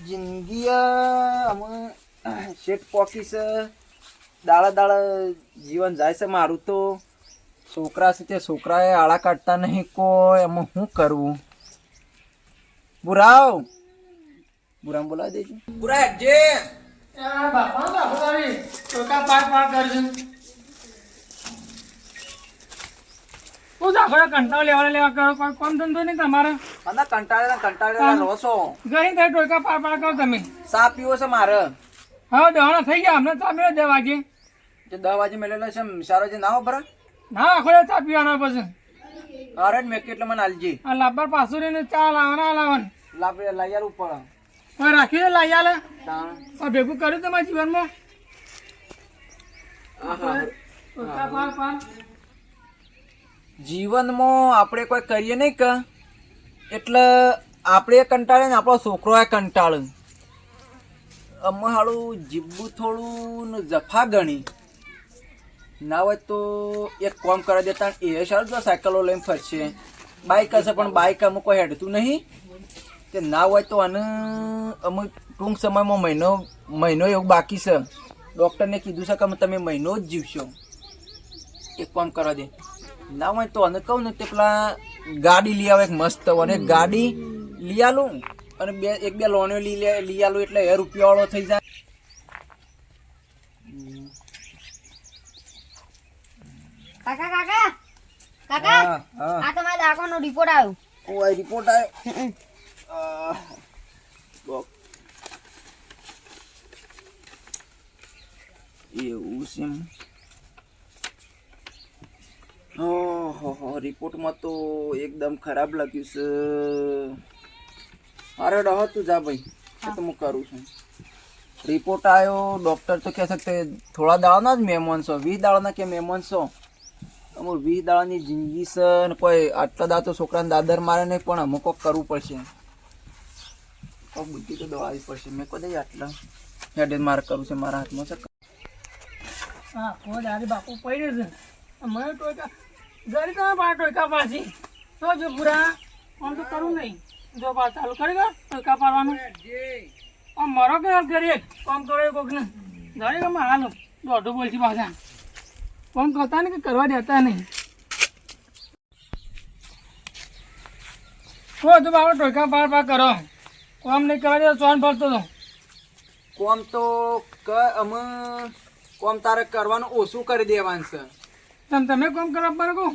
જિંદગી અમે શેઠ પોકી છે, દાડા દાડા જીવન જાય છે મારું તો. છોકરા છે તે છોકરાએ આળા કાઢતા નહીં કોઈ, એમાં શું કરવું? બુરાવ બુરામ બોલાવી દેજો. બુરા જે બાપા બાપુ તારી ટોકા પાડ પાડ કરજે. તું જાખો કંટાળો લેવા કરો, કોઈ કોમ ધંધો નહીં તમારે? મને કંટાળેલા રહો છો. ગઈ તે ટોકા પાડ પાડ કરો તમે. સા પીવો છે મારે. હા દવાણા થઈ ગયા અમને ચા મેળો 10 વાગે. જે 10 વાગે મેળેલો છે સારો જે ના હો બરા ના આખો ચા પીવાના પછી. અરે મેં કેટલા મને આલજી આ લાંબા પાછું રહીને ચા લાવવાના લાભ લઈ આલું પડે. હવે રાખી દે લાઈ આલે. તાણ ભેગું કર્યું તમારા જીવનમાં? આહા. ટોકા પાડ પાડ. જીવનમાં આપણે કોઈ કરીએ નહીં કે એટલે આપણે કંટાળે ને આપણો છોકરો કંટાળે. અમે હાલું જીબું થોડું ને જફા ગણી ના હોય તો એક કામ કરી દેતા એ સારું તો સાયકલો લઈને ફરશે. બાઇક હશે પણ બાઇક અમુક કોઈ હેડતું નહીં. તે ના હોય તો આને અમુક ટૂંક સમયમાં મહિનો એવું બાકી છે. ડૉક્ટરને કીધું છે કે તમે મહિનો જ જીવશો. એક કામ કરવા દે. ના હોય તો અને કહું ને તે પેલા ગાડી લઈ આવે એક મસ્ત, અને ગાડી લઈ આલું અને એક બે લોનો લઈ આલું એટલે એ રૂપિયાવાળો થઈ જાય. કાકા કાકા કાકા આ તમારા દાખલાનો રિપોર્ટ આવ્યો. ઓય રિપોર્ટ આવ્યો. એવું છે. ઓહો રિપોર્ટમાં તો એકદમ ખરાબ લખ્યું છે. અરે રહો તું જા ભાઈ, તો હું કરું છું. રિપોર્ટ આવ્યો. ડૉક્ટર તો કહે છે કે થોડા દાડાના જ મહેમાન છો, 20 દાડાના કે મહેમાન છો. અમુક 20 દાડાની જિંદગી છે ને કોઈ આટલા દાડા તો છોકરાને દાદર મારે નહીં, પણ અમુક કોક કરવું પડશે. કોક બુદ્ધિ તો દોડાવવી પડશે. મેં કહું દઈ આટલા હેડે મારે કરવું છે, મારા હાથમાં છે. હા કોઈ દાદી બાપુ પડ્યો છે. મને ટોકા ઘરે તમે પાડ ટોકા પાછી તો જો પૂરા આમ તો કરવું નહીં. જો પાડ ચાલુ કરી દો ટોકા પાડવાનું. આમ મરો કે ઘરે કામ કરો કોક ને ઘરે તમે હાલ દોઢું બોલছি પાછા. કામ કરતા ને કે કરવા દેતા નહીં. હો તો બાબા ટોકા પાડ પાડ કરો. કામ નહીં કરવા દે સોન ભરતો તો કોમ તો અમે કોમ તારે કરવાનું ઓછું કરી દેવાનું છે. તમે કામ કરવા પર કહો.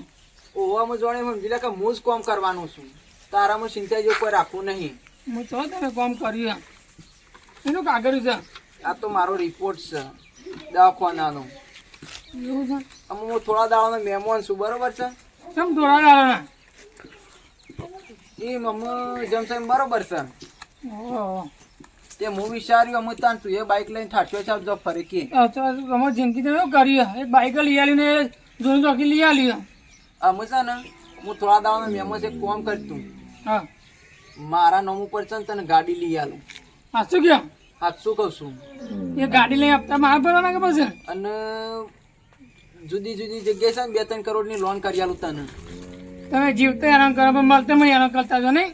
ઓવામાં જોડે સમજી લે કે હું જ કોમ કરવાનું છું. તારામાં ચિંતા જેવું કોઈ રાખવું નહીં. હું તો તમે કામ કર્યું એનું કાગળ છે. આ તો મારો રિપોર્ટ છે દવાખાનાનો. એવું છે. અમે હું થોડા દાડાનો મહેમાન છું, બરોબર છે? કેમ દોડા દાડા? એ મમ્મી જમશે બરોબર છે. ઓહો તે હું વિચાર્યું અમે તાન તું એ બાઇક લઈને થાક્યો છે જો ફરી કે અમારી જિંદગી તો એવું કરી એક બાઈક લઈ આલી ને જોઈ ચોકી લઈ આલી. અમે છે ને હું થોડા દાડાનો મહેમાન છે, એક કામ કરતું હા મારા નામ ઉપર છે ને તને ગાડી લઈ આલું. હા શું કેમ? હા શું કહું છું. એ ગાડી લઈ આપતા મારે ભરવાના કે પછી? અને જુદી જુદી જગ્યાએ છે ને 2-3 કરોડની લોન કરી આલું તને. તમે જીવતા હેરાન કરો પણ મળતે મને હેરાન કરતા છો નહીં.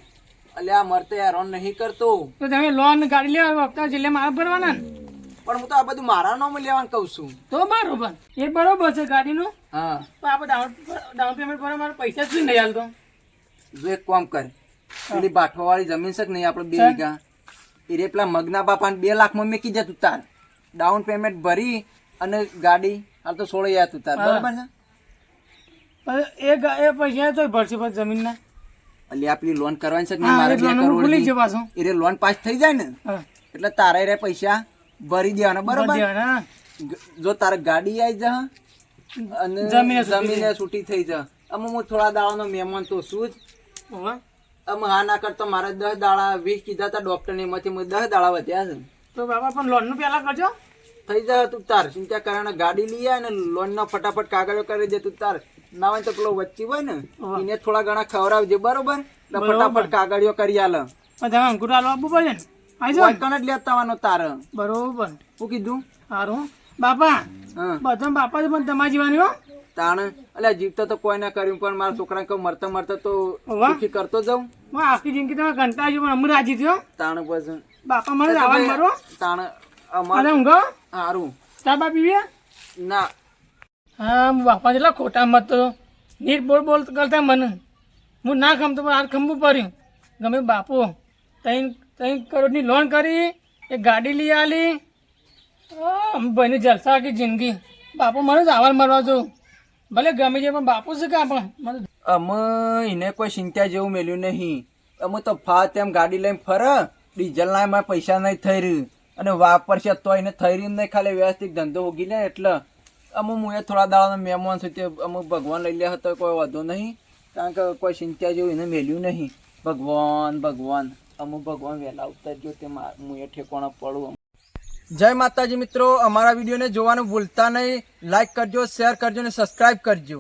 અલ્યા મરતે હેરાન નહીં કરતો, તો તમે લોન ગાડી લેવા આપતા જિલ્લે મારે ભરવાના ને. પણ હું તો આ બધું મારા નામ લેવાનું કહું છું. તો બરોબર એ બરોબર છે ગાડીનું. હા તો આપણે ડાઉન પેમેન્ટ ભરવા મારે પૈસા જ નહીં હાલતો. જો એક કામ કર, પેલી બાઠવાવાળી જમીન છે કે નહીં આપણે 2 વીઘા, એ પેલા મગના બાપાને 2 લાખમાં મેકી જતું તાર. ડાઉન પેમેન્ટ ભરી અને ગાડી હાલ તો 16,000 તું તાર, બરોબર છે? એ પૈસા તો ભરશે પછી જમીનના. એટલે આ પેલી લોન કરવાની છે કે નહીં મારે 2 કરોડ, એ લોન પાસ થઈ જાય ને એટલે તારે રે પૈસા ભરી દેવાના, બરોબર? જો તારે ગાડી આવી જા અને જમીને છૂટી થઈ જા. અમે હું થોડા દાડાનો મહેમાન તો શું જ. અમે હા ના કરતો મારે 10 દાડા 20 કીધા હતા ડોક્ટર ને, એમાંથી 10 દાડા વધ્યા છે. તો બાબા પણ લોન નું પેલા કરજો. થઈ જાય તું તાર ચિંતા કરવાના. ગાડી લઈ આવે ને લોન ના ફટાફટ કાગળો કરી દે તું તાર. ના હોય તો પેલો વચ્ચે હોય ને એને થોડા ઘણા ખવડાવજે, બરોબર? એટલે ફટાફટ કાગળિયો કરી આલે. તમે અંકુર આલો આપવું પડે ને. વાયકણ જ લેતા આવવાનો તારે. બરોબર શું કીધું? સારું બાપા. બધા બાપા છે પણ તમારી જીવાની હો. તાણ એટલે જીવતો તો કોઈ ના કર્યું પણ મારા છોકરાને કહું મરતા મરતા તો વાહ. સુખી કરતો જાઉં. હું આખી જિંદગી તમે કંટાળી પણ અમે રાજી થયો તાણ પછી બાપા મને આવવા મારો તાણ અને અમારે ઊંઘો સારું ચા બા પીવી ના. હા બાપા જેટલા ખોટા મત તો નીટ બોલ કરતા મને હું ના ખમતો પણ હાથ ખંભું પડ્યું ગમે બાપુ 3 કરોડની લોન કરી એક ગાડી લઈ આલી ભાઈની જલસા આખી જિંદગી બાપુ મને જ આવાલ મરવા જો ભલે ગમે છે પણ બાપુ છે કે પણ મને અમે એને કોઈ ચિંતા જેવું મેલ્યું નહીં. અમે તો તેમ ગાડી લઈને ફરે ડીઝલ ના એમાં પૈસા નહીં થઈ રહ્યું અને વાપરશે તો એને થઈ રહ્યું નહીં ખાલી વ્યવસ્થિત ધંધો ઉગી લે એટલે અમે હું એ થોડા દાડાના મહેમાન છું તે અમે ભગવાન લઈ લે હતો કોઈ વાંધો નહીં કારણ કે કોઈ ચિંતા જેવું એને મેલ્યું નહીં. ભગવાન અમુક ભગવાન વહેલા ઉતરજો તે હું એ ઠેકોણા પડું. જય માતાજી મિત્રો, અમારા વિડીયોને જોવાનું ભૂલતા નહીં. લાઈક કરજો, શેર કરજો અને સબસ્ક્રાઈબ કરજો.